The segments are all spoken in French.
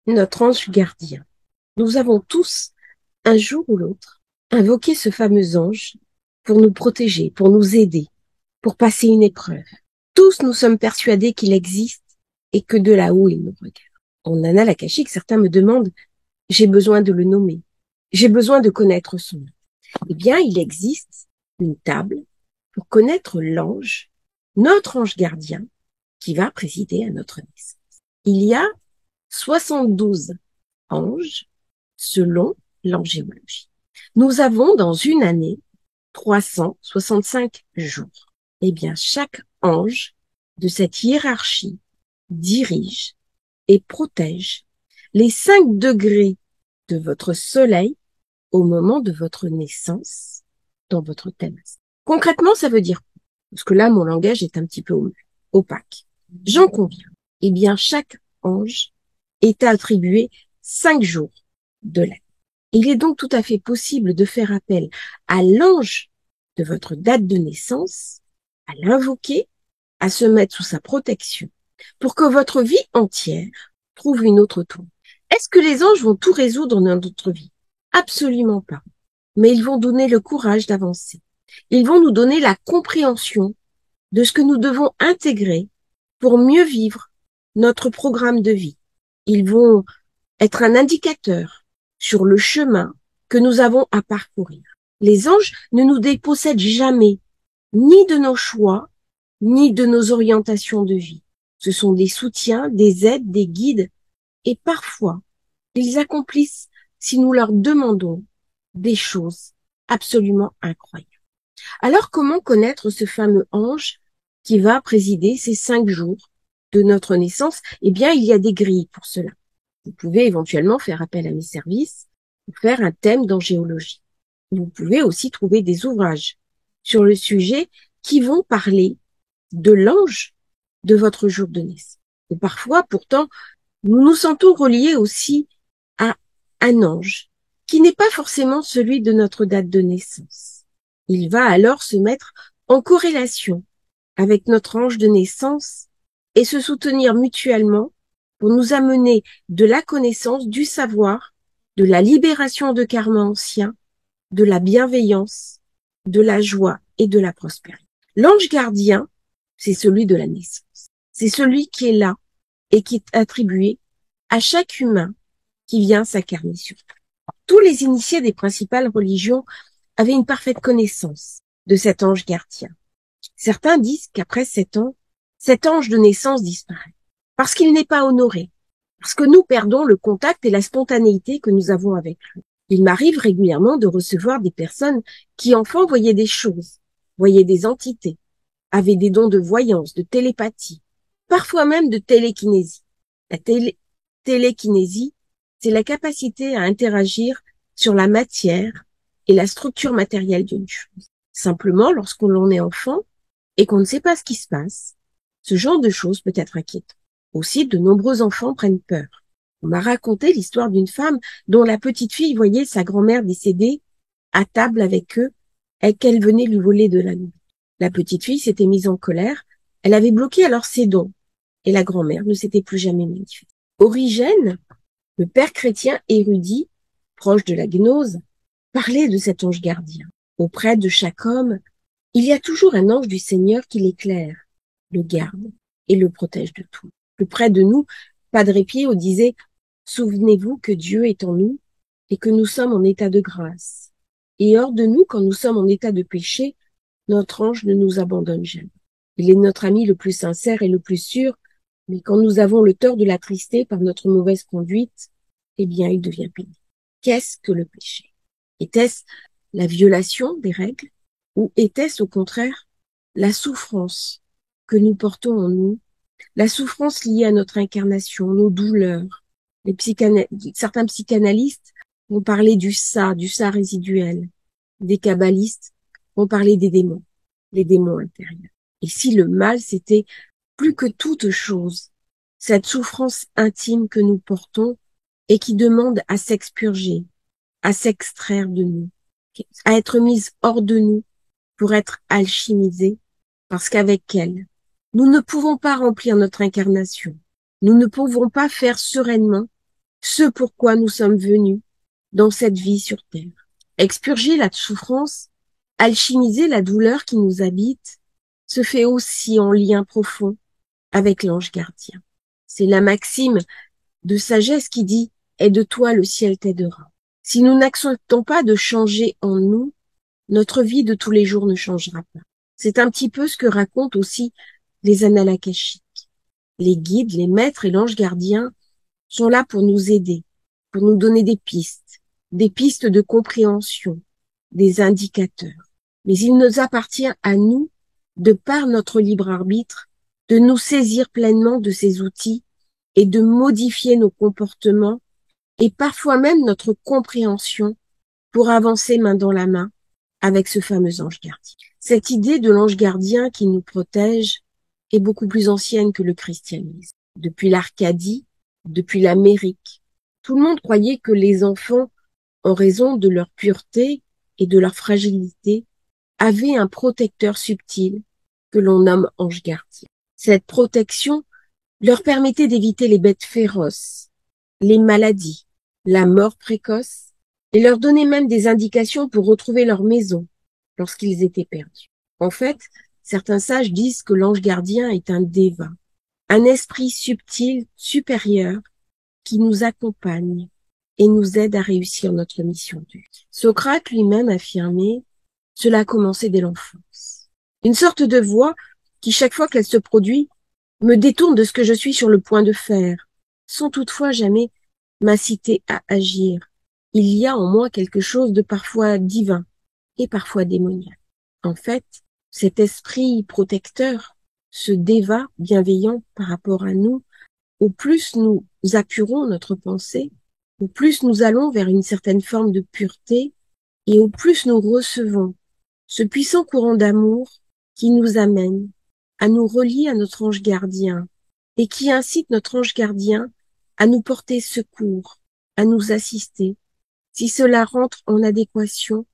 notre ange gardien. Nous avons tous, un jour ou l'autre, invoqué ce fameux ange pour nous protéger, pour nous aider, pour passer une épreuve. Tous nous sommes persuadés qu'il existe et que de là-haut, il nous regarde. En Anna Lakashik, certains me demandent, j'ai besoin de le nommer, j'ai besoin de connaître son nom. Eh bien, il existe une table pour connaître l'ange, notre ange gardien, qui va présider à notre naissance. Il y a 72 anges selon l'angéologie. Nous avons dans une année 365 jours. Eh bien, chaque ange de cette hiérarchie dirige et protège les 5 degrés de votre soleil au moment de votre naissance dans votre thème. Concrètement, ça veut dire, parce que là, mon langage est un petit peu opaque. J'en conviens. Eh bien, chaque ange est attribué 5 jours de l'année. Il est donc tout à fait possible de faire appel à l'ange de votre date de naissance, à l'invoquer, à se mettre sous sa protection, pour que votre vie entière trouve une autre tour. Est-ce que les anges vont tout résoudre dans notre vie? Absolument pas. Mais ils vont donner le courage d'avancer. Ils vont nous donner la compréhension de ce que nous devons intégrer pour mieux vivre notre programme de vie. Ils vont être un indicateur sur le chemin que nous avons à parcourir. Les anges ne nous dépossèdent jamais, ni de nos choix, ni de nos orientations de vie. Ce sont des soutiens, des aides, des guides, et parfois, ils accomplissent, si nous leur demandons, des choses absolument incroyables. Alors, comment connaître ce fameux ange qui va présider ces 5 jours de notre naissance? Eh bien, il y a des grilles pour cela. Vous pouvez éventuellement faire appel à mes services pour faire un thème d'angéologie. Vous pouvez aussi trouver des ouvrages sur le sujet qui vont parler de l'ange de votre jour de naissance. Et parfois, pourtant, nous nous sentons reliés aussi à un ange qui n'est pas forcément celui de notre date de naissance. Il va alors se mettre en corrélation avec notre ange de naissance et se soutenir mutuellement pour nous amener de la connaissance, du savoir, de la libération de karma ancien, de la bienveillance, de la joie et de la prospérité. L'ange gardien, c'est celui de la naissance. C'est celui qui est là et qui est attribué à chaque humain qui vient s'incarner sur terre. Tous les initiés des principales religions avaient une parfaite connaissance de cet ange gardien. Certains disent qu'après 7 ans, cet ange de naissance disparaît parce qu'il n'est pas honoré, parce que nous perdons le contact et la spontanéité que nous avons avec lui. Il m'arrive régulièrement de recevoir des personnes qui enfant voyaient des choses, voyaient des entités, avaient des dons de voyance, de télépathie, parfois même de télékinésie. La télékinésie, c'est la capacité à interagir sur la matière et la structure matérielle d'une chose. Simplement, lorsqu'on est enfant et qu'on ne sait pas ce qui se passe, ce genre de choses peut être inquiétant. Aussi, de nombreux enfants prennent peur. On m'a raconté l'histoire d'une femme dont la petite fille voyait sa grand-mère décédée à table avec eux et qu'elle venait lui voler de la nourriture. La petite fille s'était mise en colère, elle avait bloqué alors ses dons et la grand-mère ne s'était plus jamais manifestée. Origène, le père chrétien érudit, proche de la gnose, parlait de cet ange gardien. Auprès de chaque homme, il y a toujours un ange du Seigneur qui l'éclaire, le garde et le protège de tout. Plus près de nous, Padre Pio disait « Souvenez-vous que Dieu est en nous et que nous sommes en état de grâce. Et hors de nous, quand nous sommes en état de péché, notre ange ne nous abandonne jamais. Il est notre ami le plus sincère et le plus sûr, mais quand nous avons le tort de l'attrister par notre mauvaise conduite, eh bien, il devient pénible. Qu'est-ce que le péché? Était-ce la violation des règles ou était-ce au contraire la souffrance que nous portons en nous, la souffrance liée à notre incarnation, nos douleurs? Certains psychanalystes vont parler du ça résiduel. Des kabbalistes vont parler des démons, les démons intérieurs. Et si le mal, c'était plus que toute chose, cette souffrance intime que nous portons et qui demande à s'expurger, à s'extraire de nous, à être mise hors de nous pour être alchimisée, parce qu'avec elle, nous ne pouvons pas remplir notre incarnation. Nous ne pouvons pas faire sereinement ce pourquoi nous sommes venus dans cette vie sur terre. Expurger la souffrance, alchimiser la douleur qui nous habite, se fait aussi en lien profond avec l'ange gardien. C'est la maxime de sagesse qui dit « Aide-toi, le ciel t'aidera ». Si nous n'acceptons pas de changer en nous, notre vie de tous les jours ne changera pas. C'est un petit peu ce que racontent aussi les annales akashiques. Les guides, les maîtres et l'ange gardien sont là pour nous aider, pour nous donner des pistes de compréhension, des indicateurs. Mais il nous appartient à nous, de par notre libre arbitre, de nous saisir pleinement de ces outils et de modifier nos comportements et parfois même notre compréhension pour avancer main dans la main avec ce fameux ange gardien. Cette idée de l'ange gardien qui nous protège est beaucoup plus ancienne que le christianisme. Depuis l'Arcadie, depuis l'Amérique, tout le monde croyait que les enfants, en raison de leur pureté et de leur fragilité, avaient un protecteur subtil que l'on nomme ange gardien. Cette protection leur permettait d'éviter les bêtes féroces, les maladies, la mort précoce, et leur donnait même des indications pour retrouver leur maison lorsqu'ils étaient perdus. En fait, certains sages disent que l'ange gardien est un déva, un esprit subtil, supérieur, qui nous accompagne et nous aide à réussir notre mission de vie. Socrate lui-même affirmait « Cela a commencé dès l'enfance ». Une sorte de voix qui, chaque fois qu'elle se produit, me détourne de ce que je suis sur le point de faire, sans toutefois jamais m'inciter à agir. Il y a en moi quelque chose de parfois divin et parfois démoniaque. En fait, cet esprit protecteur, ce déva bienveillant par rapport à nous, au plus nous apurons notre pensée, au plus nous allons vers une certaine forme de pureté et au plus nous recevons ce puissant courant d'amour qui nous amène à nous relier à notre ange gardien et qui incite notre ange gardien à nous porter secours, à nous assister, si cela rentre en adéquation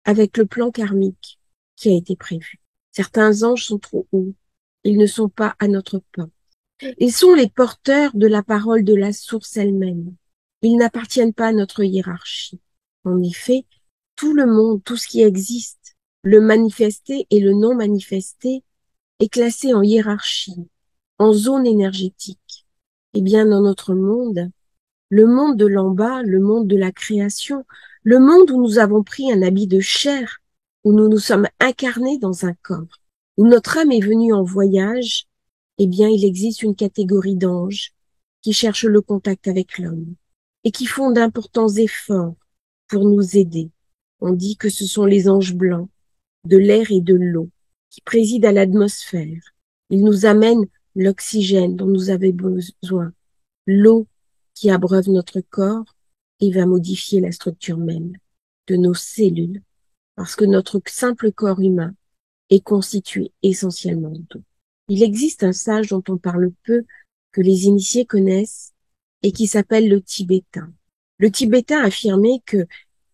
avec le plan karmique qui a été prévu. Certains anges sont trop hauts, ils ne sont pas à notre porte. Ils sont les porteurs de la parole de la source elle-même. Ils n'appartiennent pas à notre hiérarchie. En effet, tout le monde, tout ce qui existe, le manifesté et le non manifesté, est classé en hiérarchie, en zone énergétique. Eh bien, dans notre monde, le monde de l'en bas, le monde de la création, le monde où nous avons pris un habit de chair, où nous nous sommes incarnés dans un corps, où notre âme est venue en voyage, eh bien, il existe une catégorie d'anges qui cherchent le contact avec l'homme et qui font d'importants efforts pour nous aider. On dit que ce sont les anges blancs de l'air et de l'eau qui président à l'atmosphère. Ils nous amènent l'oxygène dont nous avons besoin, l'eau qui abreuve notre corps et va modifier la structure même de nos cellules, parce que notre simple corps humain est constitué essentiellement d'eau. Il existe un sage dont on parle peu, que les initiés connaissent, et qui s'appelle le Tibétain. Le Tibétain affirmait que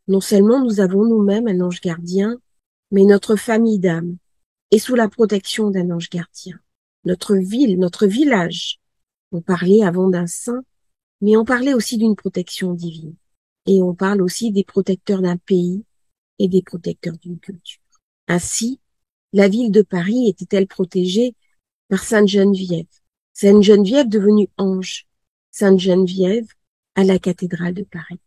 non seulement nous avons nous-mêmes un ange gardien, mais notre famille d'âme est sous la protection d'un ange gardien. Notre ville, notre village, on parlait avant d'un saint, mais on parlait aussi d'une protection divine. Et on parle aussi des protecteurs d'un pays et des protecteurs d'une culture. Ainsi, la ville de Paris était-elle protégée par Sainte Geneviève. Sainte Geneviève devenue ange. Sainte Geneviève à la cathédrale de Paris.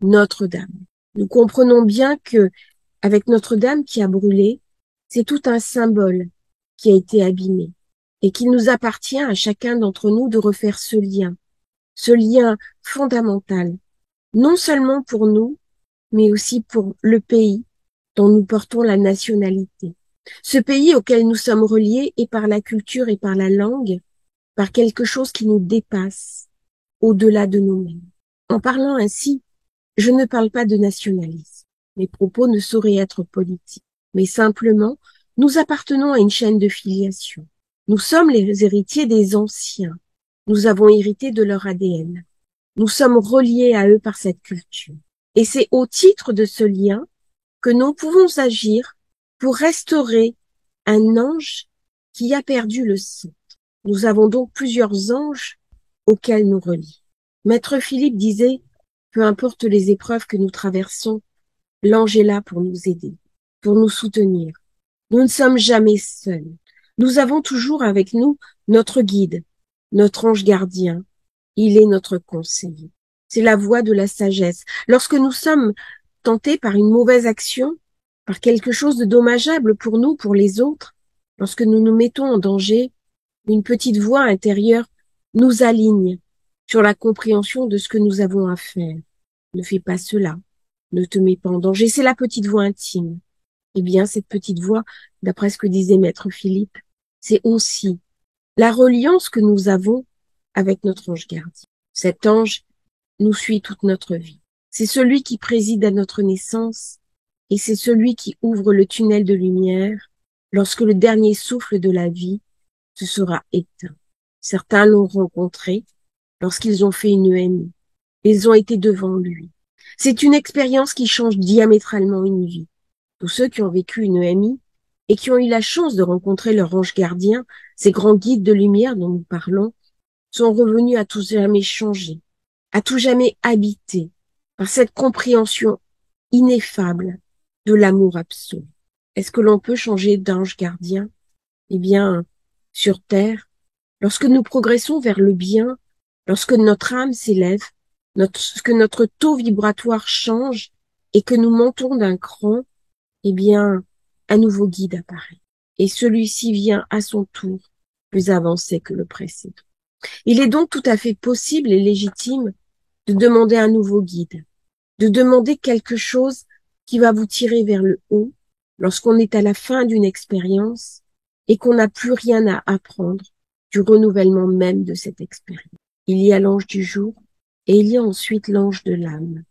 Notre-Dame. Nous comprenons bien que, avec Notre-Dame qui a brûlé, c'est tout un symbole qui a été abîmé et qu'il nous appartient à chacun d'entre nous de refaire ce lien fondamental, non seulement pour nous, mais aussi pour le pays dont nous portons la nationalité. Ce pays auquel nous sommes reliés et par la culture et par la langue, par quelque chose qui nous dépasse au-delà de nous-mêmes. En parlant ainsi, je ne parle pas de nationalisme. Mes propos ne sauraient être politiques, mais simplement, nous appartenons à une chaîne de filiation. Nous sommes les héritiers des anciens. Nous avons hérité de leur ADN. Nous sommes reliés à eux par cette culture. Et c'est au titre de ce lien que nous pouvons agir pour restaurer un ange qui a perdu le centre. Nous avons donc plusieurs anges auxquels nous relier. Maître Philippe disait, peu importe les épreuves que nous traversons, l'ange est là pour nous aider, pour nous soutenir. Nous ne sommes jamais seuls. Nous avons toujours avec nous notre guide, notre ange gardien. Il est notre conseiller. C'est la voie de la sagesse. Lorsque nous sommes tentés par une mauvaise action, par quelque chose de dommageable pour nous, pour les autres, lorsque nous nous mettons en danger, une petite voix intérieure nous aligne sur la compréhension de ce que nous avons à faire. Ne fais pas cela. Ne te mets pas en danger. C'est la petite voix intime. Eh bien, cette petite voix, d'après ce que disait Maître Philippe, c'est aussi la reliance que nous avons avec notre ange gardien. Cet ange nous suit toute notre vie. C'est celui qui préside à notre naissance et c'est celui qui ouvre le tunnel de lumière lorsque le dernier souffle de la vie se sera éteint. Certains l'ont rencontré lorsqu'ils ont fait une EMI. Ils ont été devant lui. C'est une expérience qui change diamétralement une vie. Tous ceux qui ont vécu une EMI et qui ont eu la chance de rencontrer leur ange gardien, ces grands guides de lumière dont nous parlons, sont revenus à tout jamais changés, à tout jamais habités par cette compréhension ineffable de l'amour absolu. Est-ce que l'on peut changer d'ange gardien? Eh bien, sur Terre, lorsque nous progressons vers le bien, lorsque notre âme s'élève, que notre taux vibratoire change et que nous montons d'un cran, eh bien, un nouveau guide apparaît. Et celui-ci vient à son tour plus avancé que le précédent. Il est donc tout à fait possible et légitime de demander un nouveau guide, de demander quelque chose qui va vous tirer vers le haut lorsqu'on est à la fin d'une expérience et qu'on n'a plus rien à apprendre du renouvellement même de cette expérience. Il y a l'ange du jour et il y a ensuite l'ange de l'âme.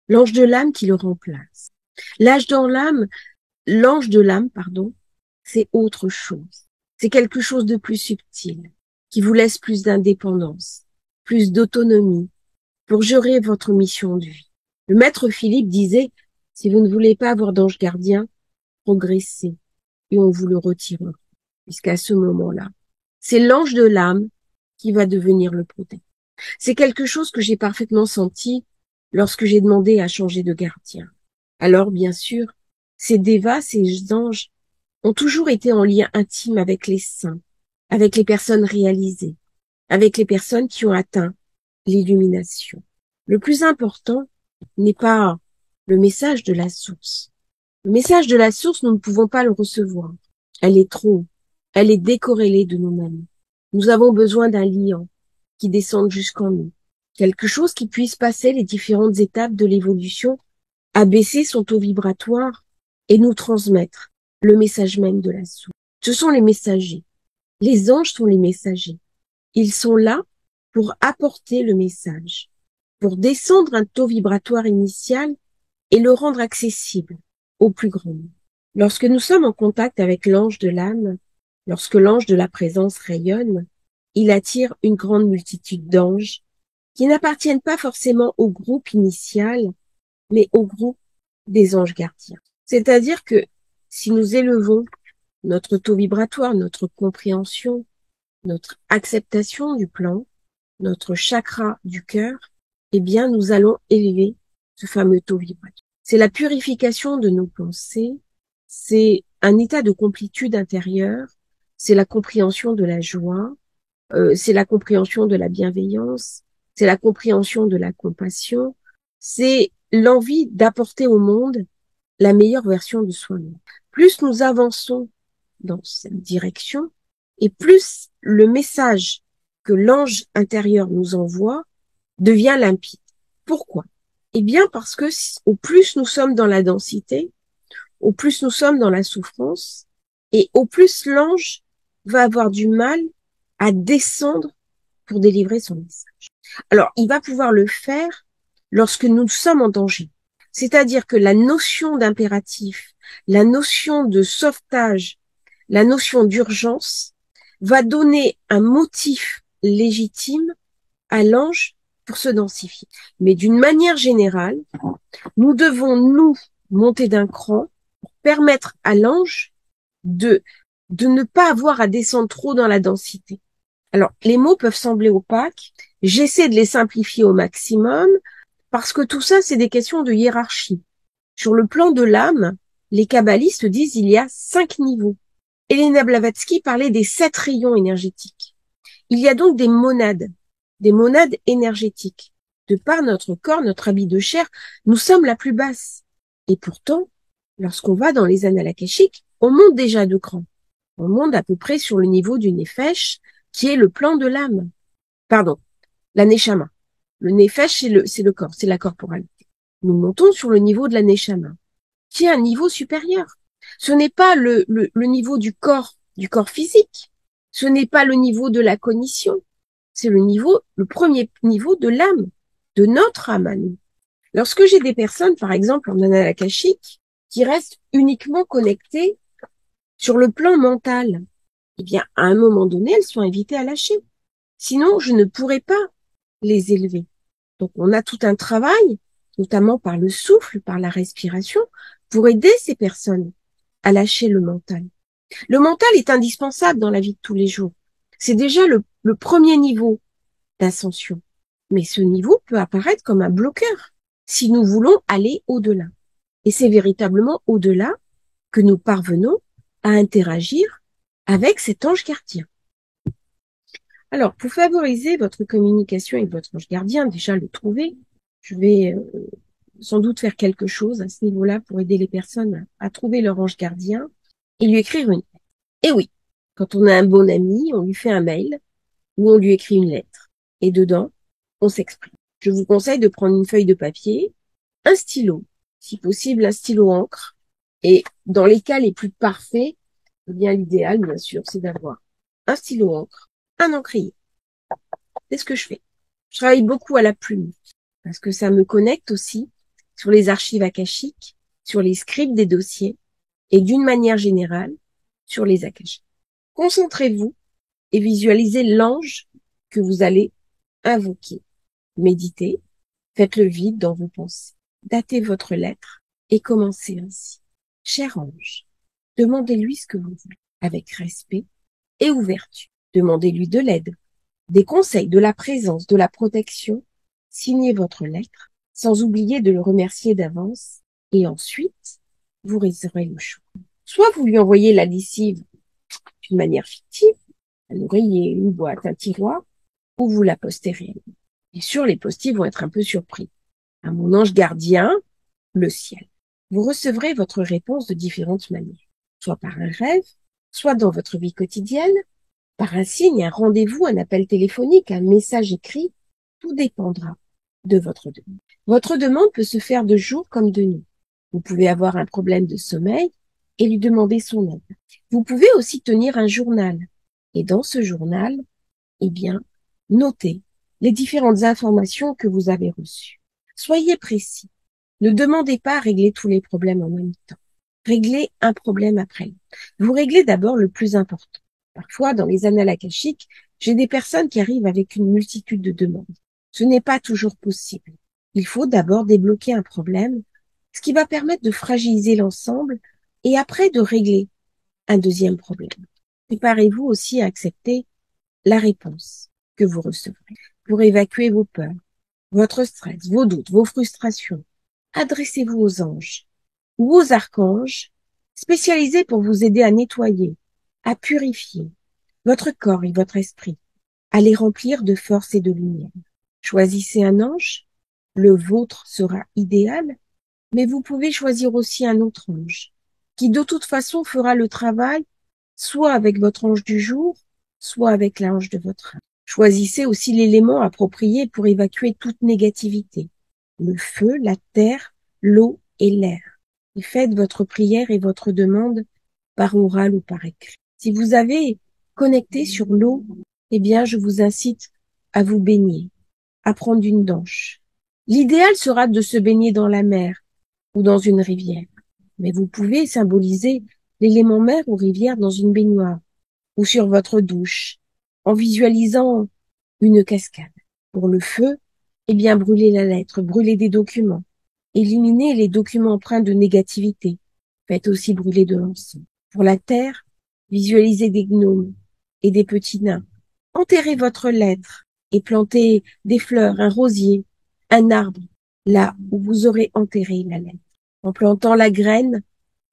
L'ange de l'âme qui le remplace. L'ange de l'âme, c'est autre chose. C'est quelque chose de plus subtil, qui vous laisse plus d'indépendance, plus d'autonomie pour gérer votre mission de vie. Le maître Philippe disait, si vous ne voulez pas avoir d'ange gardien, progressez et on vous le retirera. Puisqu'à ce moment-là, c'est l'ange de l'âme qui va devenir le protecteur. C'est quelque chose que j'ai parfaitement senti lorsque j'ai demandé à changer de gardien. Alors, bien sûr, ces dévas, ces anges, ont toujours été en lien intime avec les saints, avec les personnes réalisées, avec les personnes qui ont atteint l'illumination. Le plus important n'est pas le message de la source. Le message de la source, nous ne pouvons pas le recevoir. Elle est décorrélée de nous-mêmes. Nous avons besoin d'un liant qui descende jusqu'en nous. Quelque chose qui puisse passer les différentes étapes de l'évolution, abaisser son taux vibratoire et nous transmettre le message même de la source. Ce sont les messagers. Les anges sont les messagers. Ils sont là pour apporter le message, pour descendre un taux vibratoire initial et le rendre accessible au plus grand nombre. Lorsque nous sommes en contact avec l'ange de l'âme, lorsque l'ange de la présence rayonne, il attire une grande multitude d'anges qui n'appartiennent pas forcément au groupe initial, mais au groupe des anges gardiens. C'est-à-dire que si nous élevons notre taux vibratoire, notre compréhension, notre acceptation du plan, notre chakra du cœur, eh bien, nous allons élever ce fameux taux vibratoire. C'est la purification de nos pensées, c'est un état de complétude intérieure, c'est la compréhension de la joie, c'est la compréhension de la bienveillance, c'est la compréhension de la compassion, c'est l'envie d'apporter au monde la meilleure version de soi-même. Plus nous avançons dans cette direction, et plus le message que l'ange intérieur nous envoie devient limpide. Pourquoi? Eh bien parce que au plus nous sommes dans la densité, au plus nous sommes dans la souffrance, et au plus l'ange va avoir du mal à descendre pour délivrer son message. Alors, il va pouvoir le faire lorsque nous sommes en danger. C'est-à-dire que la notion d'impératif, la notion de sauvetage, la notion d'urgence va donner un motif légitime à l'ange pour se densifier. Mais d'une manière générale, nous devons, nous, monter d'un cran pour permettre à l'ange de ne pas avoir à descendre trop dans la densité. Alors, les mots peuvent sembler opaques. J'essaie de les simplifier au maximum parce que tout ça, c'est des questions de hiérarchie. Sur le plan de l'âme, les kabbalistes disent il y a 5 niveaux. Elena Blavatsky parlait des 7 rayons énergétiques. Il y a donc des monades énergétiques. De par notre corps, notre habit de chair, nous sommes la plus basse. Et pourtant, lorsqu'on va dans les annales akashiques, on monte déjà de cran. On monte à peu près sur le niveau du nefesh, qui est le plan de l'âme. Pardon, la neshama. Le nefesh, c'est le corps, c'est la corporalité. Nous montons sur le niveau de la neshama, qui est un niveau supérieur. Ce n'est pas le niveau du corps physique. Ce n'est pas le niveau de la cognition. C'est le premier niveau de l'âme, de notre âme à nous. Lorsque j'ai des personnes, par exemple, en annales akashiques, qui restent uniquement connectées sur le plan mental, eh bien, à un moment donné, elles sont invitées à lâcher. Sinon, je ne pourrais pas les élever. Donc, on a tout un travail, notamment par le souffle, par la respiration, pour aider ces personnes à lâcher le mental. Le mental est indispensable dans la vie de tous les jours. C'est déjà le premier niveau d'ascension. Mais ce niveau peut apparaître comme un bloqueur si nous voulons aller au-delà. Et c'est véritablement au-delà que nous parvenons à interagir avec cet ange gardien. Alors, pour favoriser votre communication avec votre ange gardien, déjà le trouver, je vais sans doute faire quelque chose à ce niveau-là pour aider les personnes à trouver leur ange gardien et lui écrire une lettre. Et oui, quand on a un bon ami, on lui fait un mail ou on lui écrit une lettre. Et dedans, on s'exprime. Je vous conseille de prendre une feuille de papier, un stylo, si possible un stylo encre. Et dans les cas les plus parfaits, eh bien l'idéal, bien sûr, c'est d'avoir un stylo encre, un encrier. C'est ce que je fais. Je travaille beaucoup à la plume parce que ça me connecte aussi sur les archives akashiques, sur les scripts des dossiers et d'une manière générale sur les akashiques. Concentrez-vous et visualisez l'ange que vous allez invoquer. Méditez, faites le vide dans vos pensées. Datez votre lettre et commencez ainsi. Cher ange, demandez-lui ce que vous voulez avec respect et ouverture. Demandez-lui de l'aide, des conseils, de la présence, de la protection. Signez votre lettre sans oublier de le remercier d'avance et ensuite vous réservez le choix. Soit vous lui envoyez la lessive d'une manière fictive, un oreiller, une boîte, un tiroir, ou vous la postez réellement. Bien sûr, les postiers vont être un peu surpris. À mon ange gardien, le ciel. Vous recevrez votre réponse de différentes manières, soit par un rêve, soit dans votre vie quotidienne, par un signe, un rendez-vous, un appel téléphonique, un message écrit. Tout dépendra de votre demande. Votre demande peut se faire de jour comme de nuit. Vous pouvez avoir un problème de sommeil et lui demander son aide. Vous pouvez aussi tenir un journal. Et dans ce journal, eh bien, notez les différentes informations que vous avez reçues. Soyez précis. Ne demandez pas à régler tous les problèmes en même temps. Réglez un problème après l'autre. Vous réglez d'abord le plus important. Parfois, dans les annales akashiques, j'ai des personnes qui arrivent avec une multitude de demandes. Ce n'est pas toujours possible. Il faut d'abord débloquer un problème, ce qui va permettre de fragiliser l'ensemble et après de régler un deuxième problème. Préparez-vous aussi à accepter la réponse que vous recevrez pour évacuer vos peurs, votre stress, vos doutes, vos frustrations. Adressez-vous aux anges ou aux archanges spécialisés pour vous aider à nettoyer, à purifier votre corps et votre esprit, à les remplir de force et de lumière. Choisissez un ange, le vôtre sera idéal, mais vous pouvez choisir aussi un autre ange qui de toute façon fera le travail soit avec votre ange du jour, soit avec l'ange de votre âme. Choisissez aussi l'élément approprié pour évacuer toute négativité. Le feu, la terre, l'eau et l'air. Et faites votre prière et votre demande par oral ou par écrit. Si vous avez connecté sur l'eau, eh bien, je vous incite à vous baigner, à prendre une douche. L'idéal sera de se baigner dans la mer ou dans une rivière. Mais vous pouvez symboliser l'élément mer ou rivière dans une baignoire ou sur votre douche, en visualisant une cascade. Pour le feu, eh bien, brûlez la lettre, brûlez des documents. Éliminez les documents empreints de négativité. Faites aussi brûler de l'encens. Pour la terre, visualisez des gnomes et des petits nains Enterrez votre lettre et plantez des fleurs, un rosier, un arbre, là où vous aurez enterré la lettre. En plantant la graine,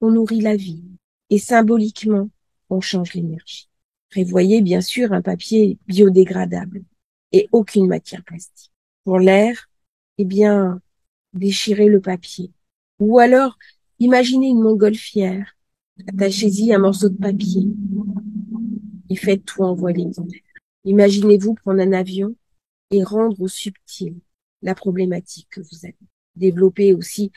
on nourrit la vie et symboliquement, on change l'énergie. Prévoyez bien sûr un papier biodégradable et aucune matière plastique. Pour l'air, eh bien, déchirez le papier. Ou alors, imaginez une montgolfière, attachez-y un morceau de papier et faites tout envoler dans l'air. Imaginez-vous prendre un avion et rendre au subtil la problématique que vous avez. Développez aussi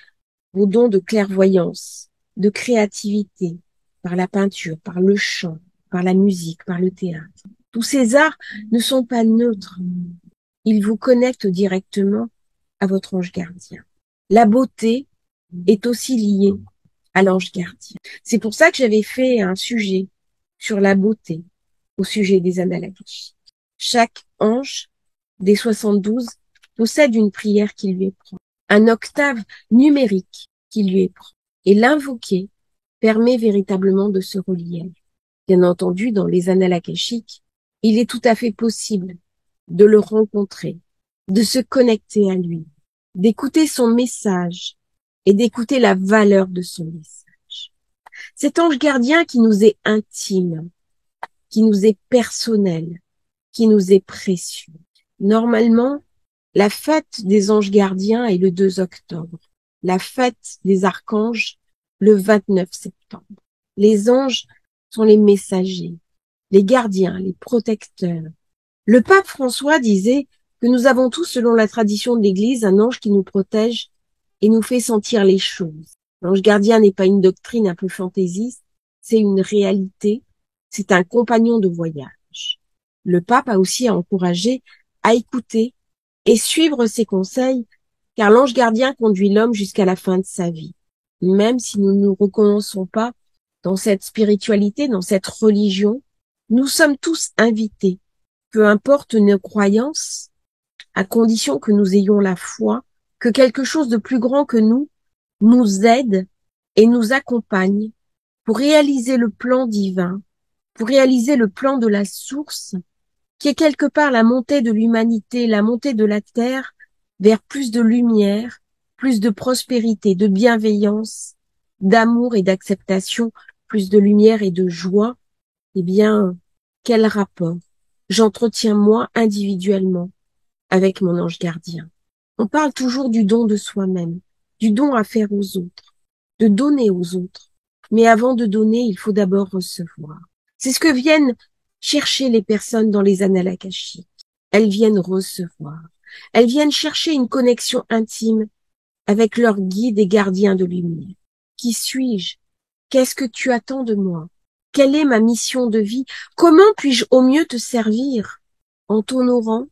vos dons de clairvoyance, de créativité, par la peinture, par le chant, par la musique, par le théâtre. Tous ces arts ne sont pas neutres. Ils vous connectent directement à votre ange gardien. La beauté est aussi liée à l'ange gardien. C'est pour ça que j'avais fait un sujet sur la beauté au sujet des annales akashiques. Chaque ange des 72 possède une prière qui lui est propre, un octave numérique qui lui est propre. Et l'invoquer permet véritablement de se relier à lui. Bien entendu, dans les annales akashiques, il est tout à fait possible de le rencontrer, de se connecter à lui, d'écouter son message et d'écouter la valeur de son message. Cet ange gardien qui nous est intime, qui nous est personnel, qui nous est précieux. Normalement, la fête des anges gardiens est le 2 octobre. La fête des archanges, le 29 septembre. Les anges sont les messagers, les gardiens, les protecteurs. Le pape François disait que nous avons tous, selon la tradition de l'Église, un ange qui nous protège et nous fait sentir les choses. L'ange gardien n'est pas une doctrine un peu fantaisiste, c'est une réalité, c'est un compagnon de voyage. Le pape a aussi encouragé à écouter et suivre ses conseils, car l'ange gardien conduit l'homme jusqu'à la fin de sa vie. Même si nous ne nous reconnaissons pas dans cette spiritualité, dans cette religion, nous sommes tous invités, peu importe nos croyances, à condition que nous ayons la foi, que quelque chose de plus grand que nous aide et nous accompagne pour réaliser le plan divin, pour réaliser le plan de la source, qui est quelque part la montée de l'humanité, la montée de la terre vers plus de lumière, plus de prospérité, de bienveillance, d'amour et d'acceptation, plus de lumière et de joie. Eh bien, quel rapport j'entretiens moi individuellement avec mon ange gardien? On parle toujours du don de soi-même, du don à faire aux autres, de donner aux autres. Mais avant de donner, il faut d'abord recevoir. C'est ce que viennent chercher les personnes dans les annales akashiques. Elles viennent recevoir. Elles viennent chercher une connexion intime avec leur guide et gardien de lumière. Qui suis-je? Qu'est-ce que tu attends de moi? Quelle est ma mission de vie? Comment puis-je au mieux te servir? En t'honorant,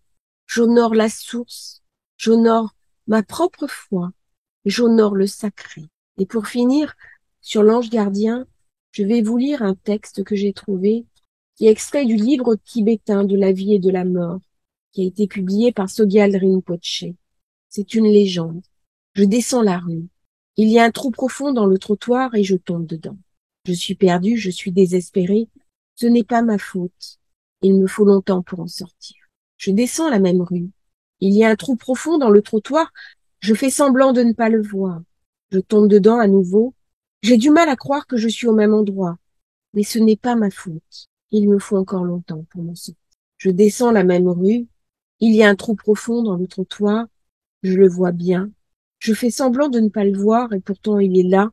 j'honore la source, j'honore ma propre foi, j'honore le sacré. Et pour finir, sur l'ange gardien, je vais vous lire un texte que j'ai trouvé, qui est extrait du livre tibétain de la vie et de la mort, qui a été publié par Sogyal Rinpoche. C'est une légende. Je descends la rue. Il y a un trou profond dans le trottoir et je tombe dedans. Je suis perdu, je suis désespéré. Ce n'est pas ma faute. Il me faut longtemps pour en sortir. Je descends la même rue. Il y a un trou profond dans le trottoir. Je fais semblant de ne pas le voir. Je tombe dedans à nouveau. J'ai du mal à croire que je suis au même endroit. Mais ce n'est pas ma faute. Il me faut encore longtemps pour m'en sortir. Je descends la même rue. Il y a un trou profond dans le trottoir. Je le vois bien. Je fais semblant de ne pas le voir et pourtant il est là.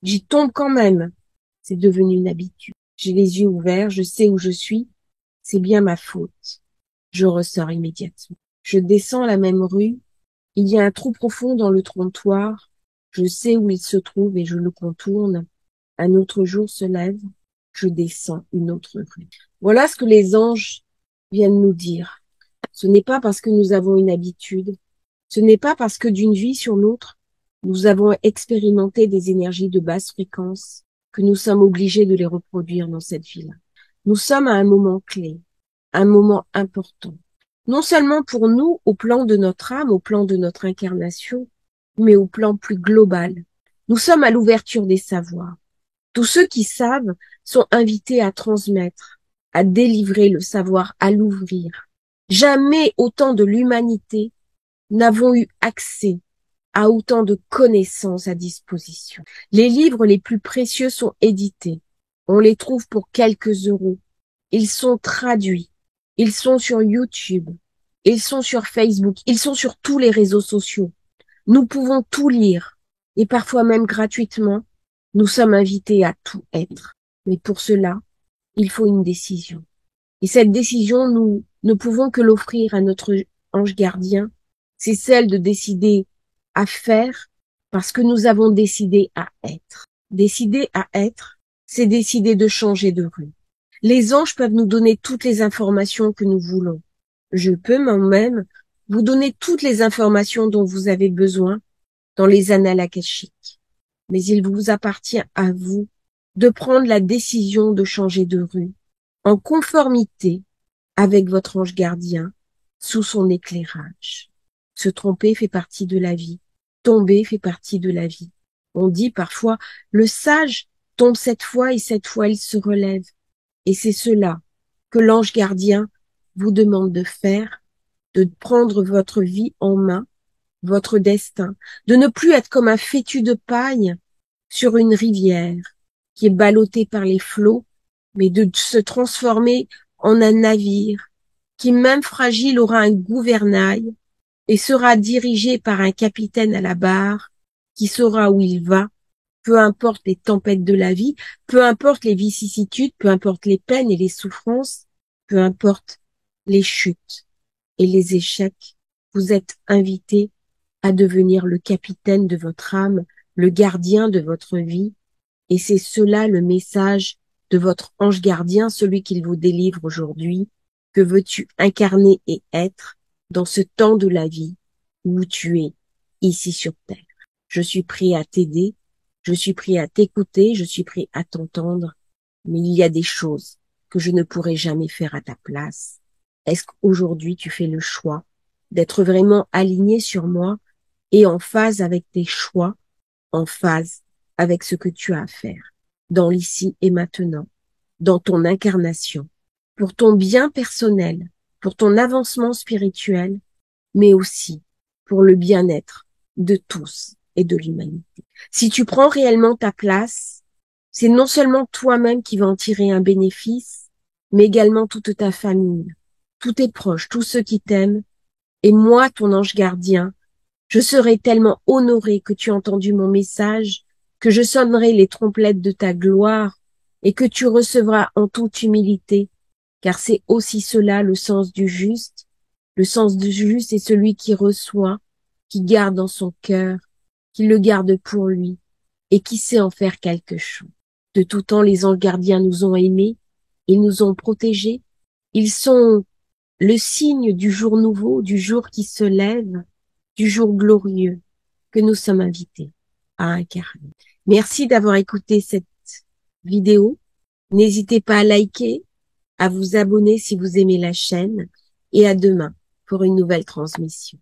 J'y tombe quand même. C'est devenu une habitude. J'ai les yeux ouverts, je sais où je suis. C'est bien ma faute. Je ressors immédiatement. Je descends la même rue. Il y a un trou profond dans le trottoir. Je sais où il se trouve et je le contourne. Un autre jour se lève. Je descends une autre rue. Voilà ce que les anges viennent nous dire. Ce n'est pas parce que nous avons une habitude. Ce n'est pas parce que d'une vie sur l'autre, nous avons expérimenté des énergies de basse fréquence que nous sommes obligés de les reproduire dans cette vie-là. Nous sommes à un moment clé, un moment important. Non seulement pour nous, au plan de notre âme, au plan de notre incarnation, mais au plan plus global. Nous sommes à l'ouverture des savoirs. Tous ceux qui savent sont invités à transmettre à délivrer le savoir, à l'ouvrir. Jamais autant de l'humanité n'avons eu accès à autant de connaissances à disposition. Les livres les plus précieux sont édités. On les trouve pour quelques euros. Ils sont traduits. Ils sont sur YouTube. Ils sont sur Facebook. Ils sont sur tous les réseaux sociaux. Nous pouvons tout lire. Et parfois même gratuitement, nous sommes invités à tout être. Mais pour cela, il faut une décision. Et cette décision, nous ne pouvons que l'offrir à notre ange gardien. C'est celle de décider à faire parce que nous avons décidé à être. Décider à être, c'est décider de changer de rue. Les anges peuvent nous donner toutes les informations que nous voulons. Je peux moi-même vous donner toutes les informations dont vous avez besoin dans les annales akashiques. Mais il vous appartient à vous de prendre la décision de changer de rue en conformité avec votre ange gardien sous son éclairage. Se tromper fait partie de la vie. Tomber fait partie de la vie. On dit parfois, le sage tombe 7 fois et 7 fois il se relève. Et c'est cela que l'ange gardien vous demande de faire, de prendre votre vie en main, votre destin, de ne plus être comme un fétu de paille sur une rivière qui est ballottée par les flots, mais de se transformer en un navire qui, même fragile, aura un gouvernail et sera dirigé par un capitaine à la barre qui saura où il va, peu importe les tempêtes de la vie, peu importe les vicissitudes, peu importe les peines et les souffrances, peu importe les chutes et les échecs, vous êtes invité à devenir le capitaine de votre âme, le gardien de votre vie, et c'est cela le message de votre ange gardien, celui qu'il vous délivre aujourd'hui. Que veux-tu incarner et être dans ce temps de la vie où tu es ici sur Terre? Je suis prêt à t'aider, je suis prêt à t'écouter, je suis prêt à t'entendre, mais il y a des choses que je ne pourrai jamais faire à ta place. Est-ce qu'aujourd'hui tu fais le choix d'être vraiment aligné sur moi et en phase avec tes choix, en phase avec ce que tu as à faire, dans l'ici et maintenant, dans ton incarnation, pour ton bien personnel, pour ton avancement spirituel, mais aussi pour le bien-être de tous et de l'humanité. Si tu prends réellement ta place, c'est non seulement toi-même qui vas en tirer un bénéfice, mais également toute ta famille, tous tes proches, tous ceux qui t'aiment, et moi, ton ange gardien, je serai tellement honorée que tu aies entendu mon message, que je sonnerai les trompettes de ta gloire et que tu recevras en toute humilité, car c'est aussi cela le sens du juste. Le sens du juste est celui qui reçoit, qui garde dans son cœur, qui le garde pour lui et qui sait en faire quelque chose. De tout temps, les anges gardiens nous ont aimés, ils nous ont protégés, ils sont le signe du jour nouveau, du jour qui se lève, du jour glorieux que nous sommes invités à incarner. Merci d'avoir écouté cette vidéo. N'hésitez pas à liker, à vous abonner si vous aimez la chaîne et à demain pour une nouvelle transmission.